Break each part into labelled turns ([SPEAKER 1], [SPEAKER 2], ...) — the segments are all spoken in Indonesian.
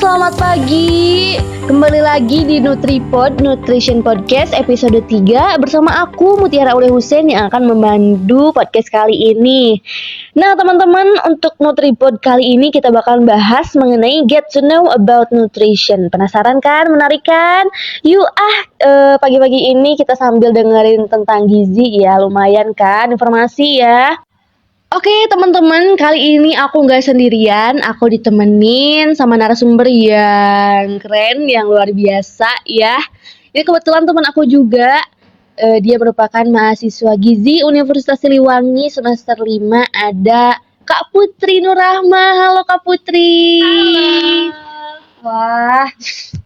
[SPEAKER 1] selamat pagi. Kembali lagi di NutriPod Nutrition Podcast episode 3 bersama aku Mutiara Ule Hussein yang akan memandu podcast kali ini. Nah, teman-teman, untuk NutriPod kali ini kita bakal bahas mengenai get to know about nutrition. Penasaran kan? Menarik kan? Yuk pagi-pagi ini kita sambil dengerin tentang gizi ya. Lumayan kan informasi ya. Oke teman-teman, kali ini aku nggak sendirian, aku ditemenin sama narasumber yang keren, yang luar biasa ya. Ini kebetulan teman aku juga, dia merupakan mahasiswa gizi Universitas Siliwangi semester 5, ada Kak Putri Nurrahma. Halo Kak Putri.
[SPEAKER 2] Halo.
[SPEAKER 1] Wah,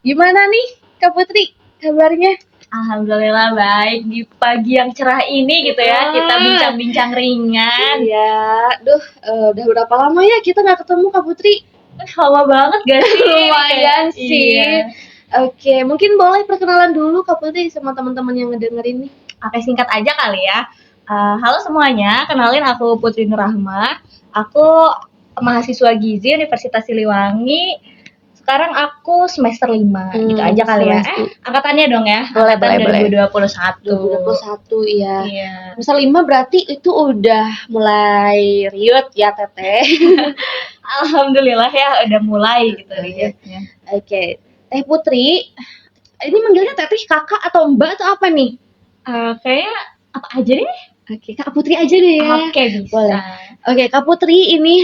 [SPEAKER 1] gimana nih Kak Putri kabarnya?
[SPEAKER 2] Alhamdulillah baik, di pagi yang cerah ini gitu ya, kita bincang-bincang ringan.
[SPEAKER 1] Iya, udah berapa lama ya kita nggak ketemu Kak Putri?
[SPEAKER 2] Lama banget gak sih?
[SPEAKER 1] Lumayan sih.
[SPEAKER 2] Iya.
[SPEAKER 1] Oke, mungkin boleh perkenalan dulu Kak Putri sama teman-teman yang ngedengerin nih.
[SPEAKER 2] Oke, singkat aja kali ya. Halo semuanya, kenalin aku Putri Nurrahma. Aku mahasiswa gizi Universitas Siliwangi. Sekarang aku semester 5, gitu aja kali ya. Angkatannya dong ya.
[SPEAKER 1] Boleh.
[SPEAKER 2] 2021.
[SPEAKER 1] 2021 iya.
[SPEAKER 2] Iya.
[SPEAKER 1] Semester 5 berarti itu udah mulai riut ya Teteh.
[SPEAKER 2] Alhamdulillah ya udah mulai gitu riutnya.
[SPEAKER 1] Oke. Teh Putri, ini manggilnya Teteh, kakak atau mbak atau apa nih?
[SPEAKER 2] Kayaknya apa aja deh.
[SPEAKER 1] Oke, Kak Putri aja deh ya.
[SPEAKER 2] Oke, bisa.
[SPEAKER 1] Boleh. Oke, Kak Putri, ini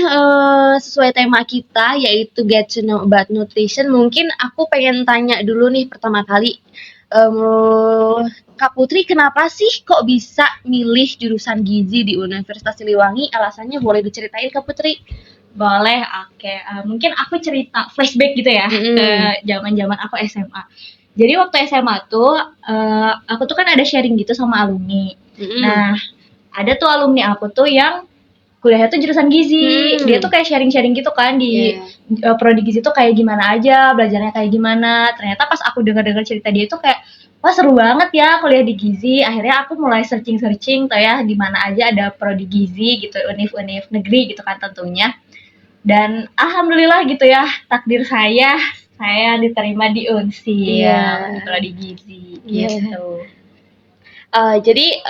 [SPEAKER 1] sesuai tema kita yaitu get to know about nutrition. Mungkin aku pengen tanya dulu nih pertama kali, Kak Putri kenapa sih kok bisa milih jurusan gizi di Universitas Siliwangi? Alasannya boleh diceritain Kak Putri?
[SPEAKER 2] Boleh, oke. Mungkin aku cerita flashback gitu ya ke zaman-zaman aku SMA. Jadi waktu SMA tuh aku tuh kan ada sharing gitu sama alumni. Nah, ada tuh alumni aku tuh yang kuliahnya tuh jurusan gizi. Dia tuh kayak sharing-sharing gitu kan di prodi gizi tuh kayak gimana aja, belajarnya kayak gimana. Ternyata pas aku dengar-dengar cerita dia tuh kayak wah seru banget ya kuliah di gizi. Akhirnya aku mulai searching tuh ya di mana aja ada prodi gizi gitu, univ-univ negeri gitu kan tentunya. Dan alhamdulillah gitu ya, takdir saya diterima di Unsil, prodi gizi gitu.
[SPEAKER 1] Jadi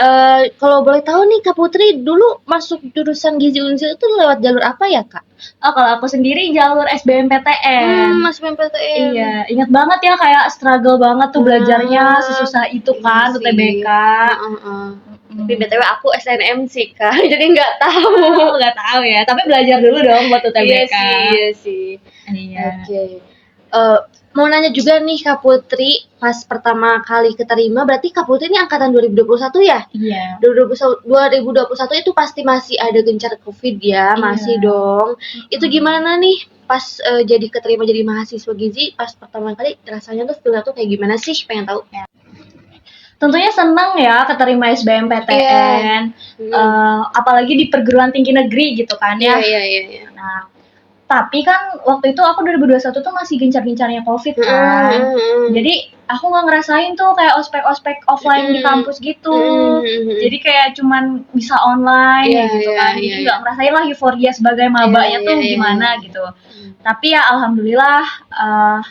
[SPEAKER 1] kalau boleh tahu nih Kak Putri dulu masuk jurusan gizi Unsil itu lewat jalur apa ya Kak?
[SPEAKER 2] Oh, kalau aku sendiri jalur SBMPTN.
[SPEAKER 1] SBMPTN.
[SPEAKER 2] Iya, ingat banget ya kayak struggle banget tuh belajarnya sesusah itu kan UTBK.
[SPEAKER 1] Tapi BTW aku SNM sih Kak, jadi nggak tahu.
[SPEAKER 2] Nggak tahu ya, tapi belajar dulu dong buat UTBK.
[SPEAKER 1] Iya sih.
[SPEAKER 2] Iya.
[SPEAKER 1] Oke. Mau nanya juga nih Kak Putri, pas pertama kali keterima berarti Kak Putri ini angkatan 2021 ya?
[SPEAKER 2] Iya.
[SPEAKER 1] 2021 itu pasti masih ada gencar Covid ya, masih dong. Itu gimana nih pas jadi keterima jadi mahasiswa gizi pas pertama kali rasanya tuh feelnya tuh kayak gimana sih? Pengen tahu.
[SPEAKER 2] Tentunya senang ya keterima SBMPTN, apalagi di perguruan tinggi negeri gitu kan ya.
[SPEAKER 1] Iya.
[SPEAKER 2] Nah, tapi kan waktu itu aku 2021 tuh masih gencar-gencarnya Covid kan. Jadi aku nggak ngerasain tuh kayak ospek-ospek offline di kampus gitu. Jadi kayak cuman bisa online gitu kan. Jadi nggak ngerasain lah euforia sebagai mabanya tuh gimana gitu. Tapi ya alhamdulillah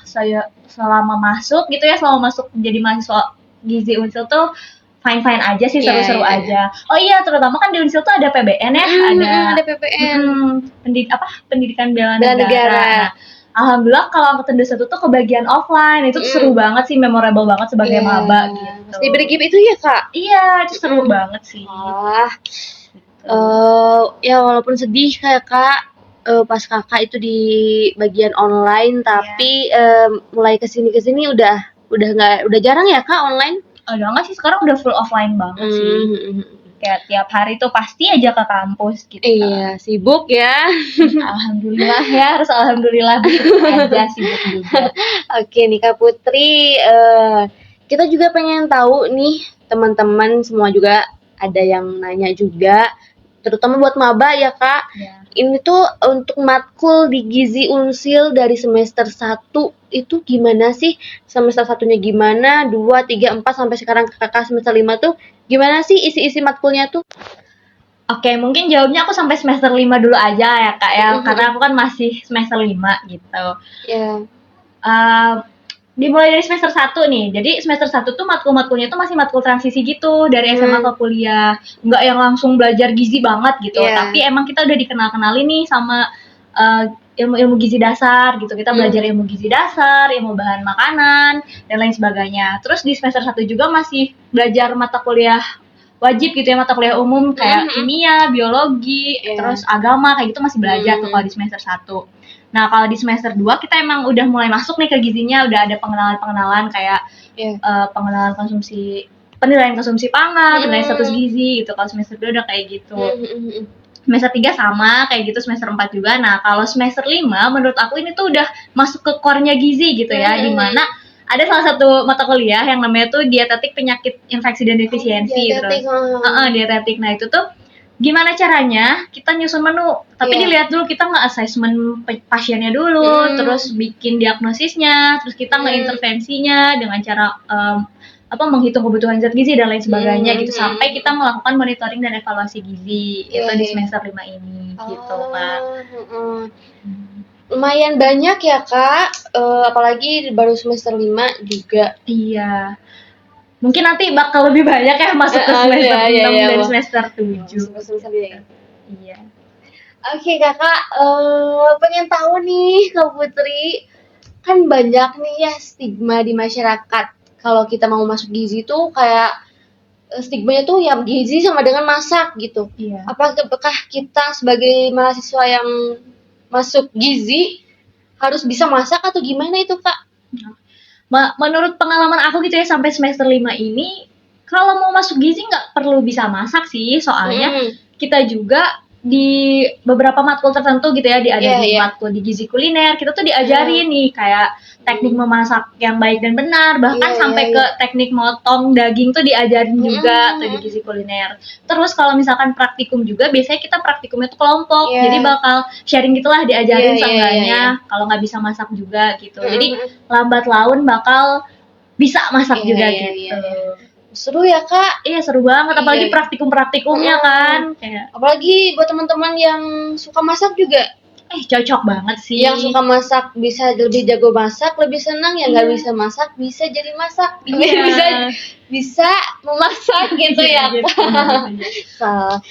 [SPEAKER 2] saya selama masuk jadi mahasiswa gizi Unsil tuh fine-fine aja sih, seru-seru aja. Oh iya, terutama kan di Unsil tuh ada PBN ya,
[SPEAKER 1] ada PBN.
[SPEAKER 2] Pendidikan bela negara. Nah, alhamdulillah kalau angkatan 21 tuh kebagian offline, itu tuh seru banget sih, memorable banget sebagai maba gitu.
[SPEAKER 1] Pasti bergib itu ya Kak?
[SPEAKER 2] Iya, itu seru banget sih.
[SPEAKER 1] Ya walaupun sedih kayak Kak, pas Kakak itu di bagian online, tapi mulai kesini udah jarang ya Kak online?
[SPEAKER 2] Udah enggak sih, sekarang udah full offline banget sih. Kayak tiap hari tuh pasti aja ke kampus gitu.
[SPEAKER 1] Iya, sibuk ya.
[SPEAKER 2] Alhamdulillah ya, harus alhamdulillah aja sibuk juga.
[SPEAKER 1] Oke nih Kak Putri, kita juga pengen tahu nih teman-teman semua juga ada yang nanya juga, terutama buat maba ya Kak. Ini tuh untuk matkul di Gizi Unsil dari semester 1 itu gimana sih? Semester 1-nya gimana? 2, 3, 4 sampai sekarang Kakak semester 5 tuh gimana sih isi-isi matkulnya tuh?
[SPEAKER 2] Oke, mungkin jawabnya aku sampai semester 5 dulu aja ya Kak ya, karena aku kan masih semester 5 gitu. Dimulai dari semester 1 nih. Jadi semester 1 tuh matkul-matkulnya tuh masih matkul transisi gitu dari SMA ke kuliah. Enggak yang langsung belajar gizi banget gitu. Tapi emang kita udah dikenal-kenalin nih sama ilmu-ilmu gizi dasar gitu. Kita belajar ilmu gizi dasar, ilmu bahan makanan dan lain sebagainya. Terus di semester 1 juga masih belajar mata kuliah wajib gitu ya, mata kuliah umum kayak kimia, biologi, terus agama kayak gitu masih belajar tuh kalau di semester 1. Nah, kalau di semester 2 kita emang udah mulai masuk nih ke gizinya, udah ada pengenalan-pengenalan kayak pengenalan penilaian konsumsi pangan, penilaian status gizi gitu. Kalau semester 2 udah kayak gitu. Semester 3 sama kayak gitu, semester 4 juga. Nah, kalau semester 5 menurut aku ini tuh udah masuk ke core-nya gizi gitu ya, di mana ada salah satu mata kuliah yang namanya tuh dietetik penyakit infeksi dan defisiensi dietetik. Nah, itu tuh gimana caranya kita nyusun menu, tapi dilihat dulu kita nge-assessment pasiennya dulu, terus bikin diagnosisnya, terus kita nge-intervensinya dengan cara menghitung kebutuhan zat gizi dan lain sebagainya gitu, sampai kita melakukan monitoring dan evaluasi gizi itu di semester 5 ini gitu Kak.
[SPEAKER 1] Lumayan banyak ya Kak, apalagi baru semester 5 juga.
[SPEAKER 2] Iya. Mungkin nanti bakal lebih banyak ya masuk ke semester 6 dan semester 7. Iya.
[SPEAKER 1] Oke Kakak, pengen tahu nih Kak Putri, kan banyak nih ya stigma di masyarakat kalau kita mau masuk gizi tuh kayak stigmanya tuh ya gizi sama dengan masak gitu.
[SPEAKER 2] Iya.
[SPEAKER 1] Apakah kita sebagai mahasiswa yang masuk gizi harus bisa masak atau gimana itu Kak?
[SPEAKER 2] Menurut pengalaman aku gitu ya, sampai semester 5 ini kalau mau masuk gizi nggak perlu bisa masak sih, soalnya kita juga di beberapa matkul tertentu gitu ya, di matkul di gizi kuliner kita tuh diajarin nih kayak teknik memasak yang baik dan benar, bahkan sampai ke teknik motong daging tuh diajarin juga tuh di gizi kuliner. Terus kalau misalkan praktikum juga biasanya kita praktikumnya tuh kelompok, jadi bakal sharing gitulah, diajarin seenggaknya kalau nggak bisa masak juga gitu. Jadi lambat laun bakal bisa masak juga gitu.
[SPEAKER 1] Seru ya Kak?
[SPEAKER 2] Iya seru banget, apalagi praktikumnya kan kayak.
[SPEAKER 1] Apalagi buat teman-teman yang suka masak juga
[SPEAKER 2] cocok banget sih.
[SPEAKER 1] Yang suka masak bisa lebih jago masak, lebih senang. Yang nggak bisa masak bisa jadi masak, bisa memasak gitu ya Kak.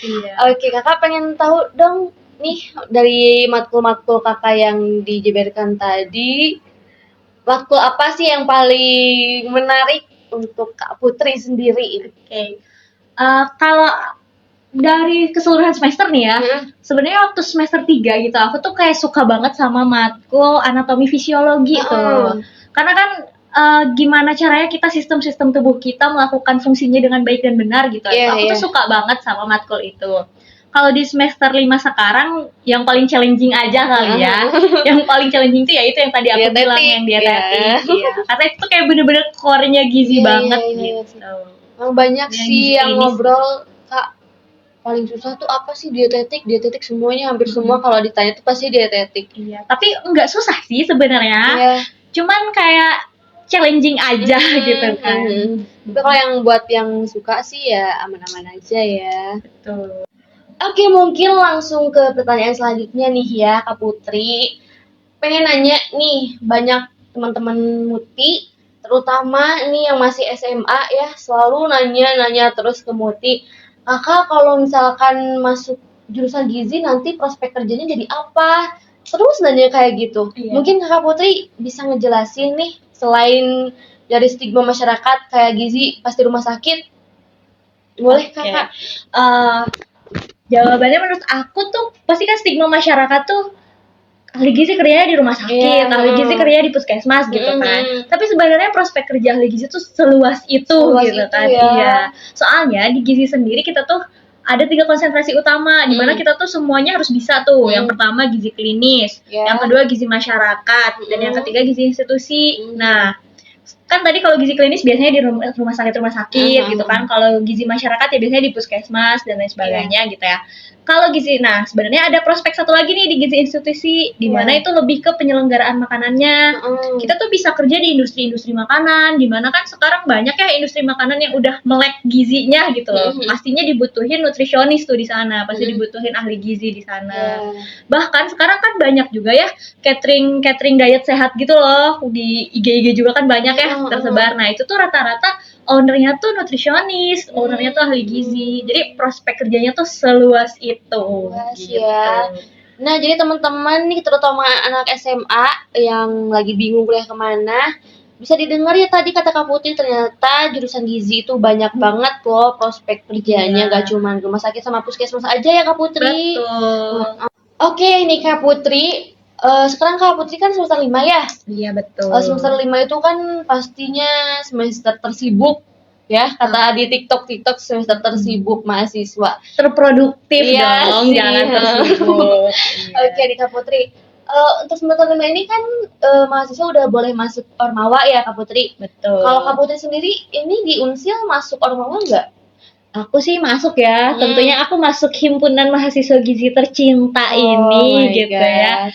[SPEAKER 1] Oke Kakak pengen tahu dong nih dari matkul-matkul Kakak yang dijabarkan tadi, matkul apa sih yang paling menarik untuk Kak Putri sendiri?
[SPEAKER 2] Kalau dari keseluruhan semester nih ya, sebenarnya waktu semester 3 gitu aku tuh kayak suka banget sama matkul anatomi fisiologi tuh. Karena kan gimana caranya kita sistem-sistem tubuh kita melakukan fungsinya dengan baik dan benar gitu. Aku tuh suka banget sama matkul itu. Kalau di semester 5 sekarang yang paling challenging aja kali ya. Yang paling challenging tuh ya itu yang tadi aku bilang, yang dietetik. Karena itu tuh kayak bener-bener core-nya gizi banget gitu.
[SPEAKER 1] Banyak sih yang ngobrol, Kak, paling susah tuh apa sih dietetik semuanya, hampir semua kalau ditanya tuh pasti dietetik.
[SPEAKER 2] Tapi enggak susah sih sebenarnya. Cuman kayak challenging aja gitu kan.
[SPEAKER 1] Tapi kalau yang buat yang suka sih ya aman-aman aja ya.
[SPEAKER 2] Betul.
[SPEAKER 1] Oke, mungkin langsung ke pertanyaan selanjutnya nih ya Kak Putri. Pengen nanya nih, banyak teman-teman Muti, terutama nih yang masih SMA ya, selalu nanya terus ke Muti, Kakak kalau misalkan masuk jurusan gizi nanti prospek kerjanya jadi apa? Terus nanya kayak gitu. Mungkin Kakak Putri bisa ngejelasin nih, selain dari stigma masyarakat kayak gizi pasti rumah sakit, boleh Kakak?
[SPEAKER 2] Jawabannya menurut aku tuh pasti kan stigma masyarakat tuh ahli gizi kerjanya di rumah sakit, ahli gizi kerjanya di puskesmas gitu kan. Tapi sebenarnya prospek kerja ahli gizi tuh seluas itu gitu kan. Iya. Soalnya di gizi sendiri kita tuh ada 3 konsentrasi utama di mana kita tuh semuanya harus bisa tuh. Yang pertama gizi klinis, yang kedua gizi masyarakat, dan yang ketiga gizi institusi. Nah, kan tadi kalau gizi klinis biasanya di rumah sakit gitu kan. Kalau gizi masyarakat ya biasanya di puskesmas dan lain sebagainya gitu ya. Kalau gizi, nah sebenarnya ada prospek satu lagi nih di gizi institusi, di mana itu lebih ke penyelenggaraan makanannya. Kita tuh bisa kerja di industri-industri makanan, di mana kan sekarang banyak ya industri makanan yang udah melek gizinya gitu loh. Pastinya dibutuhin nutrisionis tuh di sana, pasti dibutuhin ahli gizi di sana. Bahkan sekarang kan banyak juga ya catering diet sehat gitu loh, di IG juga kan banyak ya tersebar. Nah itu tuh rata-rata ownernya tuh nutrisionis, ownernya tuh ahli gizi. Jadi prospek kerjanya tuh seluas itu.
[SPEAKER 1] Gitu. Ya. Nah jadi teman-teman nih, terutama anak SMA yang lagi bingung kuliah kemana, bisa didengar ya tadi kata Kak Putri, ternyata jurusan gizi itu banyak banget loh prospek kerjanya, gak cuma rumah sakit sama puskesmas aja ya Kak Putri.
[SPEAKER 2] Betul.
[SPEAKER 1] Oke, ini Kak Putri. Sekarang Kak Putri kan semester 5 ya?
[SPEAKER 2] Iya betul.
[SPEAKER 1] Semester 5 itu kan pastinya semester tersibuk ya, kata di TikTok semester tersibuk mahasiswa.
[SPEAKER 2] Terproduktif dong, jangan tersibuk.
[SPEAKER 1] Oke nih Kak Putri. Untuk semester 5 ini kan mahasiswa udah boleh masuk Ormawa ya Kak Putri.
[SPEAKER 2] Betul.
[SPEAKER 1] Kalau Kak Putri sendiri ini di Unsil masuk Ormawa nggak?
[SPEAKER 2] Aku sih masuk ya, tentunya aku masuk himpunan mahasiswa gizi tercinta ini gitu ya.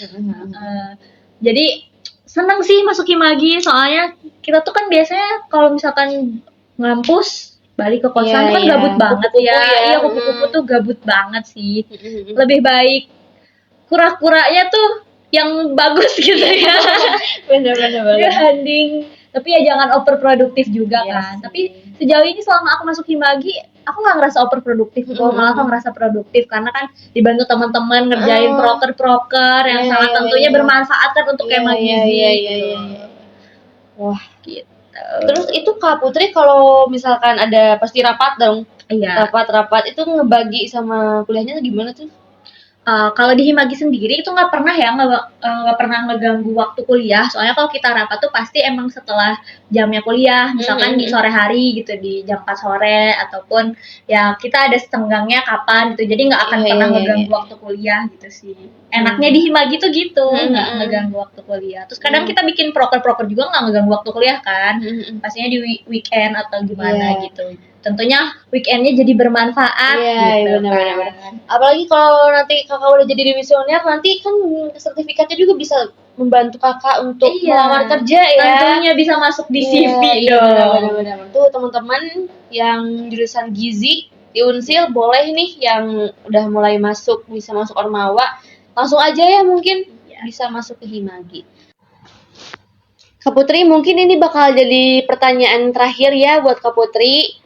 [SPEAKER 2] Jadi seneng sih masuk Himagi, soalnya kita tuh kan biasanya kalau misalkan ngampus balik ke kosan kan gabut banget ya. Iya, kupu-kupu tuh gabut banget sih. Lebih baik kura-kuranya tuh yang bagus gitu ya.
[SPEAKER 1] Bener.
[SPEAKER 2] Dibanding, tapi ya jangan overproduktif juga kan. Tapi sejauh ini selama aku masuk Himagi, aku nggak ngerasa overproduktif kok, malah aku ngerasa produktif karena kan dibantu teman-teman ngerjain proker yang sangat tentunya bermanfaat kan untuk kema gizi. Iya.
[SPEAKER 1] Wah, gitu. Terus itu Kak Putri kalau misalkan ada pasti rapat dong.
[SPEAKER 2] Iya.
[SPEAKER 1] Rapat itu ngebagi sama kuliahnya gimana tuh?
[SPEAKER 2] Kalau di Himagi sendiri itu nggak pernah ngeganggu waktu kuliah, soalnya kalau kita rapat tuh pasti emang setelah jamnya kuliah, misalkan di sore hari gitu, di jam 4 sore ataupun ya kita ada senggangnya kapan gitu, jadi nggak akan pernah ngeganggu waktu kuliah gitu sih. Enaknya di Himagi tuh gitu, nggak ngeganggu waktu kuliah. Terus kadang kita bikin proker juga nggak ngeganggu waktu kuliah kan, pastinya di weekend atau gimana gitu. Tentunya weekendnya jadi bermanfaat.
[SPEAKER 1] Iya,
[SPEAKER 2] gitu,
[SPEAKER 1] benar. Apalagi kalau nanti kakak udah jadi dimisioner, nanti kan sertifikatnya juga bisa membantu kakak untuk melamar kerja ya.
[SPEAKER 2] Tentunya bisa masuk di CV dong.
[SPEAKER 1] Benar. Tuh teman-teman yang jurusan gizi di Unsil boleh nih yang udah mulai bisa masuk Ormawa, langsung aja ya mungkin bisa masuk ke Himagi. Kak Putri, mungkin ini bakal jadi pertanyaan terakhir ya buat Kak Putri.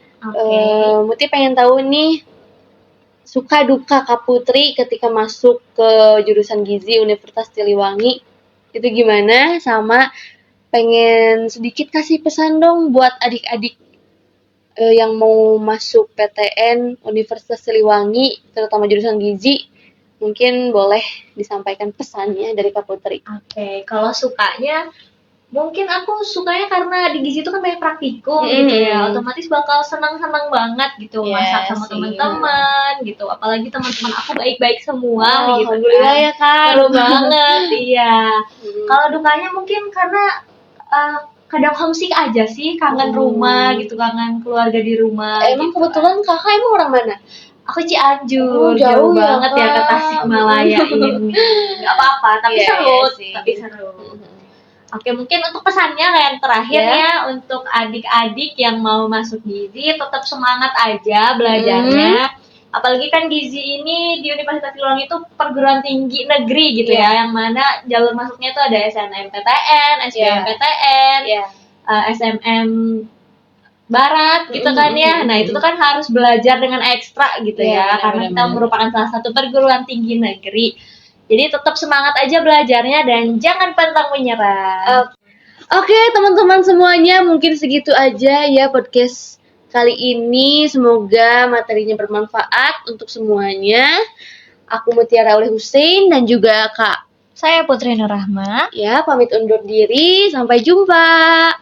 [SPEAKER 1] Muti pengen tahu nih suka duka Kak Putri ketika masuk ke jurusan gizi Universitas Siliwangi itu gimana, sama pengen sedikit kasih pesan dong buat adik-adik yang mau masuk PTN Universitas Siliwangi terutama jurusan gizi, mungkin boleh disampaikan pesannya dari Kak Putri.
[SPEAKER 2] Oke, kalau sukanya mungkin aku sukanya karena di gizi itu kan banyak praktikum gitu ya, otomatis bakal senang-senang banget gitu, masak sama teman-teman gitu, apalagi teman-teman aku baik-baik semua gitu.
[SPEAKER 1] Alhamdulillah ya Kak.
[SPEAKER 2] Seru banget. Iya. Kalau dukanya mungkin karena kadang homesick aja sih, kangen rumah gitu, kangen keluarga di rumah.
[SPEAKER 1] Emang
[SPEAKER 2] gitu.
[SPEAKER 1] kebetulan kakak emang orang mana?
[SPEAKER 2] Aku Cianjur,
[SPEAKER 1] jauh
[SPEAKER 2] banget ya ke
[SPEAKER 1] Kak.
[SPEAKER 2] Tasikmalaya ini. Gak apa-apa, tapi
[SPEAKER 1] Iya,
[SPEAKER 2] seru. Oke, mungkin untuk pesannya yang terakhir ya, untuk adik-adik yang mau masuk gizi, tetap semangat aja belajarnya. Apalagi kan gizi ini di Universitas Siliwangi itu perguruan tinggi negeri gitu ya, yang mana jalur masuknya tuh ada SNMPTN, SBMPTN, SMM Barat gitu kan ya. Nah, itu tuh kan harus belajar dengan ekstra gitu ya, karena kita merupakan salah satu perguruan tinggi negeri. Jadi tetap semangat aja belajarnya dan jangan pantang menyerah.
[SPEAKER 1] Oke, teman-teman semuanya, mungkin segitu aja ya podcast kali ini. Semoga materinya bermanfaat untuk semuanya. Aku Mutiara Oleh Hussein dan juga Kak.
[SPEAKER 2] Saya Putri Nur Rahma.
[SPEAKER 1] Ya, pamit undur diri. Sampai jumpa.